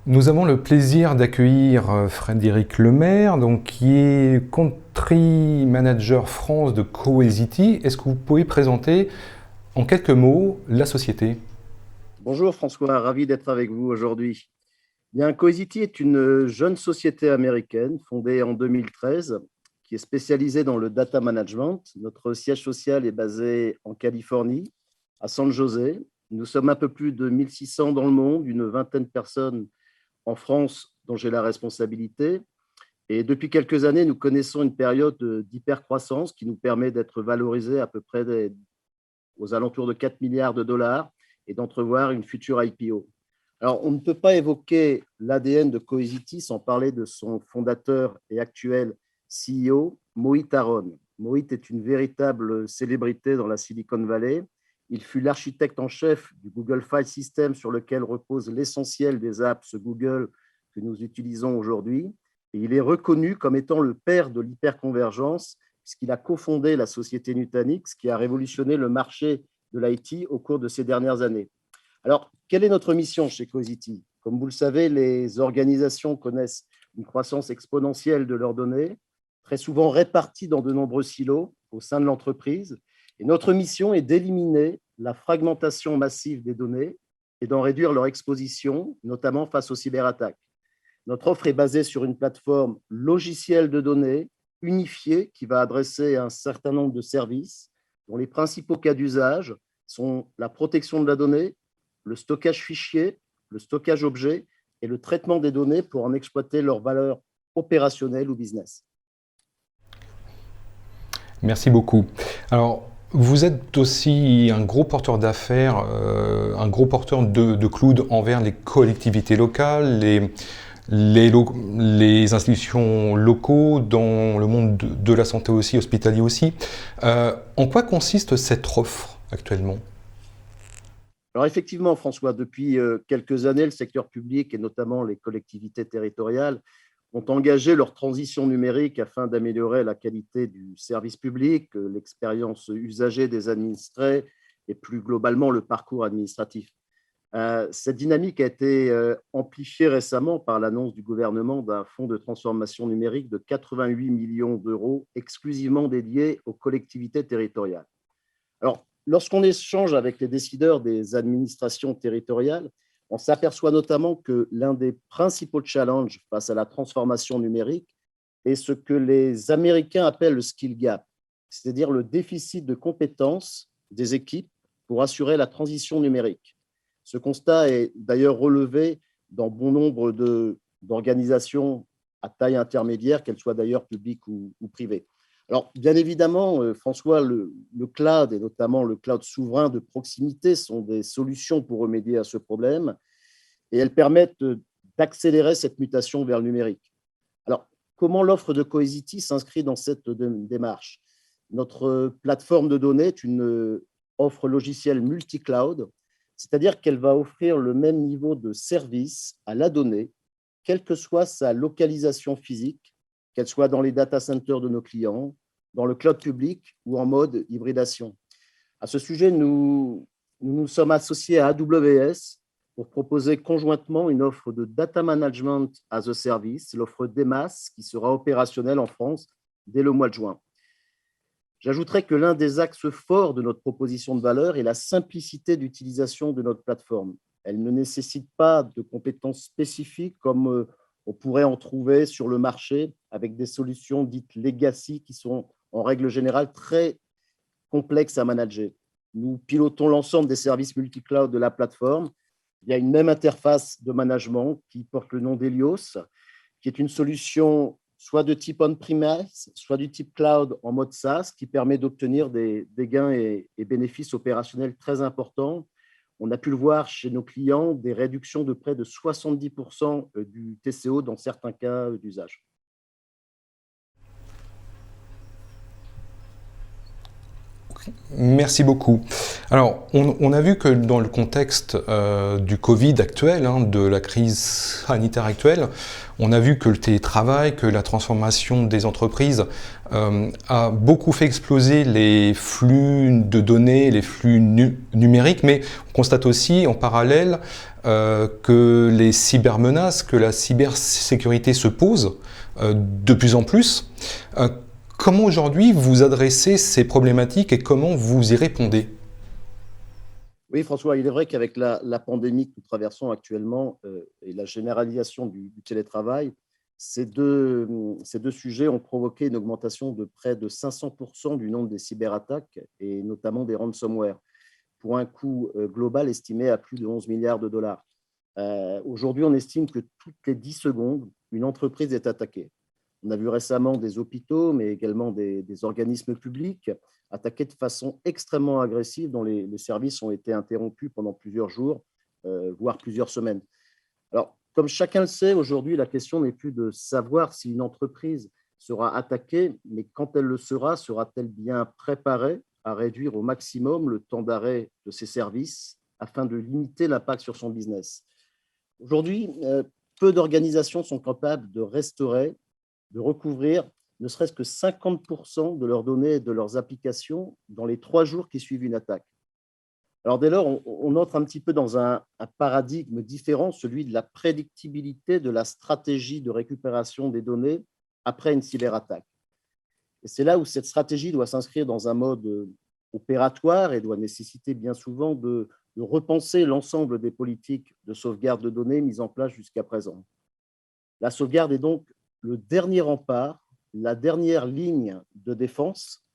Nous avons le plaisir d'accueillir Frédéric Lemaire, donc, qui est Country Manager France de Cohesity. Est-ce que vous pouvez présenter en quelques mots la société? Bonjour François, ravi d'être avec vous aujourd'hui. Bien, Cohesity est une jeune société américaine fondée en 2013 qui est spécialisée dans le data management. Notre siège social est basé en Californie, à San José. Nous sommes un peu plus de 1600 dans le monde, une vingtaine de personnes en France dont j'ai la responsabilité. Et depuis quelques années, nous connaissons une période d'hypercroissance qui nous permet d'être valorisés à peu près aux alentours de 4 milliards de dollars et d'entrevoir une future IPO. Alors, on ne peut pas évoquer l'ADN de Cohesity sans parler de son fondateur et actuel CEO, Mohit Aron. Mohit est une véritable célébrité dans la Silicon Valley. Il fut l'architecte en chef du Google File System sur lequel repose l'essentiel des apps Google que nous utilisons aujourd'hui. Et il est reconnu comme étant le père de l'hyperconvergence puisqu'il a cofondé la société Nutanix qui a révolutionné le marché de l'IT au cours de ces dernières années. Alors, quelle est notre mission chez Cohesity? Comme vous le savez, les organisations connaissent une croissance exponentielle de leurs données, très souvent réparties dans de nombreux silos au sein de l'entreprise. Et notre mission est d'éliminer la fragmentation massive des données et d'en réduire leur exposition, notamment face aux cyberattaques. Notre offre est basée sur une plateforme logicielle de données unifiée qui va adresser un certain nombre de services dont les principaux cas d'usage sont la protection de la donnée, le stockage fichier, le stockage objet et le traitement des données pour en exploiter leur valeur opérationnelle ou business. Merci beaucoup. Alors, vous êtes aussi un gros porteur d'affaires, un gros porteur de cloud envers les collectivités locales, les institutions locaux, dans le monde de la santé aussi, hospitalier aussi. En quoi consiste cette offre actuellement? Alors effectivement, François, depuis quelques années, le secteur public et notamment les collectivités territoriales ont engagé leur transition numérique afin d'améliorer la qualité du service public, l'expérience usagée des administrés et plus globalement le parcours administratif. Cette dynamique a été amplifiée récemment par l'annonce du gouvernement d'un fonds de transformation numérique de 88 millions d'euros exclusivement dédié aux collectivités territoriales. Alors, lorsqu'on échange avec les décideurs des administrations territoriales, on s'aperçoit notamment que l'un des principaux challenges face à la transformation numérique est ce que les Américains appellent le skill gap, c'est-à-dire le déficit de compétences des équipes pour assurer la transition numérique. Ce constat est d'ailleurs relevé dans bon nombre d'organisations à taille intermédiaire, qu'elles soient d'ailleurs publiques ou privées. Alors, bien évidemment, François, le cloud et notamment le cloud souverain de proximité sont des solutions pour remédier à ce problème et elles permettent d'accélérer cette mutation vers le numérique. Alors, comment l'offre de Cohesity s'inscrit dans cette démarche? Notre plateforme de données est une offre logicielle multi-cloud, c'est-à-dire qu'elle va offrir le même niveau de service à la donnée, quelle que soit sa localisation physique, qu'elle soit dans les data centers de nos clients, dans le cloud public ou en mode hybridation. À ce sujet, nous sommes associés à AWS pour proposer conjointement une offre de data management as a service, l'offre DEMAS, qui sera opérationnelle en France dès le mois de juin. J'ajouterais que l'un des axes forts de notre proposition de valeur est la simplicité d'utilisation de notre plateforme. Elle ne nécessite pas de compétences spécifiques comme on pourrait en trouver sur le marché avec des solutions dites legacy qui sont en règle générale très complexes à manager. Nous pilotons l'ensemble des services multi-cloud de la plateforme. Il y a une même interface de management qui porte le nom d'Helios, qui est une solution soit de type on-premise, soit du type cloud en mode SaaS, qui permet d'obtenir des gains et bénéfices opérationnels très importants. On a pu le voir chez nos clients, des réductions de près de 70% du TCO dans certains cas d'usage. Merci beaucoup. Alors, on a vu que dans le contexte du Covid actuel, de la crise sanitaire actuelle, on a vu que le télétravail, que la transformation des entreprises a beaucoup fait exploser les flux de données, les flux numériques, mais on constate aussi en parallèle que les cybermenaces, que la cybersécurité se pose de plus en plus. Comment aujourd'hui vous adressez ces problématiques et comment vous y répondez? Oui, François, il est vrai qu'avec la pandémie que nous traversons actuellement et la généralisation du télétravail, ces deux sujets ont provoqué une augmentation de près de 500% du nombre des cyberattaques et notamment des ransomware, pour un coût global estimé à plus de 11 milliards de dollars. Aujourd'hui, on estime que toutes les 10 secondes, une entreprise est attaquée. On a vu récemment des hôpitaux, mais également des organismes publics attaqués de façon extrêmement agressive, dont les services ont été interrompus pendant plusieurs jours, voire plusieurs semaines. Alors, comme chacun le sait, aujourd'hui, la question n'est plus de savoir si une entreprise sera attaquée, mais quand elle le sera, sera-t-elle bien préparée à réduire au maximum le temps d'arrêt de ses services afin de limiter l'impact sur son business? Aujourd'hui, peu d'organisations sont capables de restaurer, de recouvrir ne serait-ce que 50% de leurs données et de leurs applications dans les 3 jours qui suivent une attaque. Alors dès lors, on entre un petit peu dans un paradigme différent, celui de la prédictibilité de la stratégie de récupération des données après une cyberattaque. Et c'est là où cette stratégie doit s'inscrire dans un mode opératoire et doit nécessiter bien souvent de repenser l'ensemble des politiques de sauvegarde de données mises en place jusqu'à présent. La sauvegarde est donc le dernier rempart, la dernière ligne de défense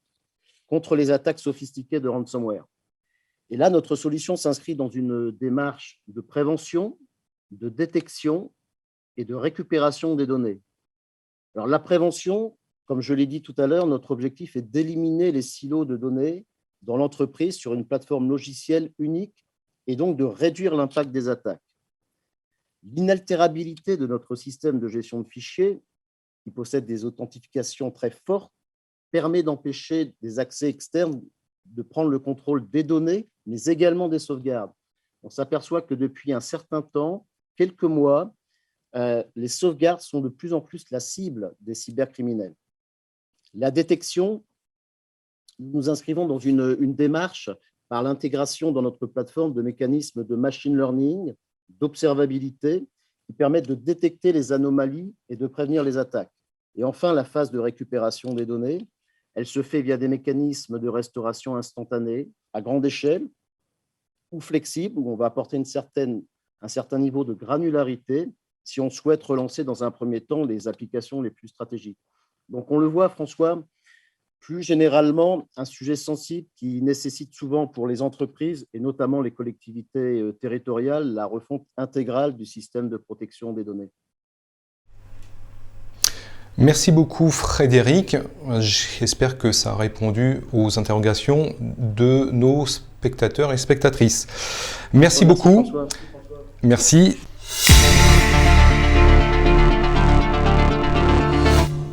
contre les attaques sophistiquées de ransomware. Et là, notre solution s'inscrit dans une démarche de prévention, de détection et de récupération des données. Alors, la prévention, comme je l'ai dit tout à l'heure, notre objectif est d'éliminer les silos de données dans l'entreprise sur une plateforme logicielle unique et donc de réduire l'impact des attaques. L'inaltérabilité de notre système de gestion de fichiers, qui possède des authentifications très fortes, permet d'empêcher des accès externes de prendre le contrôle des données, mais également des sauvegardes. On s'aperçoit que depuis un certain temps, quelques mois, les sauvegardes sont de plus en plus la cible des cybercriminels. La détection, nous nous inscrivons dans une démarche par l'intégration dans notre plateforme de mécanismes de machine learning, d'observabilité, qui permettent de détecter les anomalies et de prévenir les attaques. Et enfin, la phase de récupération des données, elle se fait via des mécanismes de restauration instantanée à grande échelle ou flexible, où on va apporter un certain niveau de granularité si on souhaite relancer dans un premier temps les applications les plus stratégiques. Donc on le voit, François, plus généralement, un sujet sensible qui nécessite souvent pour les entreprises et notamment les collectivités territoriales la refonte intégrale du système de protection des données. Merci beaucoup Frédéric. J'espère que ça a répondu aux interrogations de nos spectateurs et spectatrices. Merci beaucoup. François. Merci.